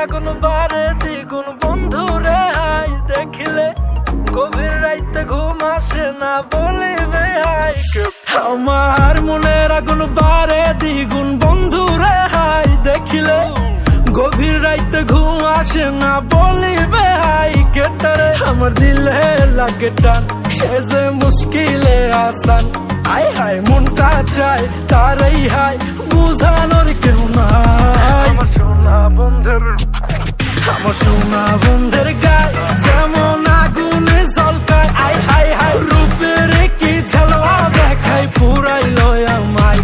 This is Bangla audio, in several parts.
আগুন বারে দ্বিগুণ বন্ধু রে হাই দেখিলে গভীর রাইতে ঘুম আসে না বলিবে হাই। আমার মনের আগুন বারে দ্বিগুণ বন্ধু রে হাই দেখিলে গভীর রাইতে ঘুম আসে না বলিবে হাই কে তারে। আমার দিলে লাগে টান সে যে মুশকিলে আসান, আই হাই মনটা চাই তারাই হাই বুঝানোর কেউ নাই। আমার সোনা বন্ধের গায় যেমন আগুনে ঝলকায়, আই হাই হাই রূপের কি ঝলওয়া দেখায় পুরাইলো আমায়।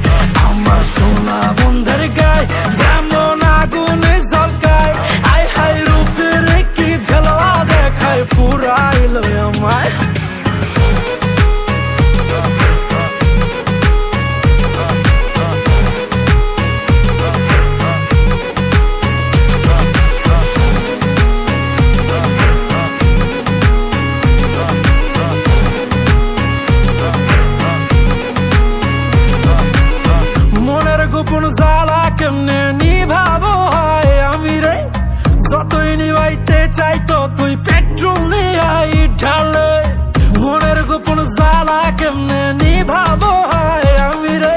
আমার সোনা বন্ধের গায় যেমন আগুনে ঝলকায়, আই হাই রূপের কি ঝলওয়া দেখায় পুরাইলো আমায়। গোপন জ্বালা কেমনে নিভাবো হয় আমি রে, যতই নিভাইতে চাই ততই পেট্রোল নিয়াই ঢালে। মনের গোপন জ্বালা কেমনে নিভাবো হয় আমি রে,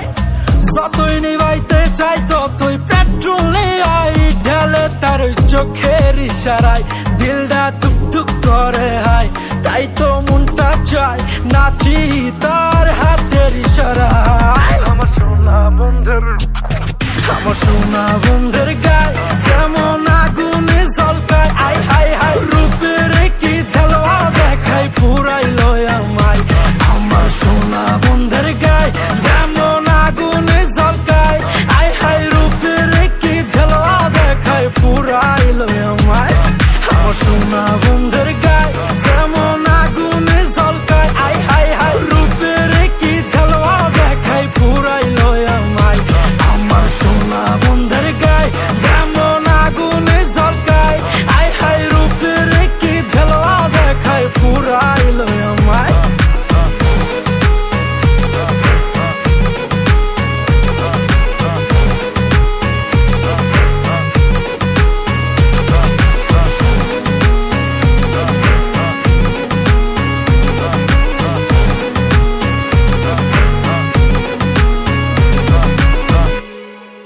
যতই নিভাইতে চাই ততই পেট্রোল নিয়াই ঢালে। তার চোখের ইশারায় দিলটা টুক টুক করে হাই, তাই তো মনটা চায় নাচি তার হাতের ইশারায়। আমার সোনা বন্ধের গায় যেমন আগুনে ঝলকায়, আই হাই হাই রূপের কি ঝলওয়া দেখায় পুরাইলো আমায়। আমার সোনা বন্ধের গায় যেমন আগুনে ঝলকায়, আই হাই রূপের কি ঝলওয়া দেখায় পুরাইলো আমায়। আমার সোনা বন্ধের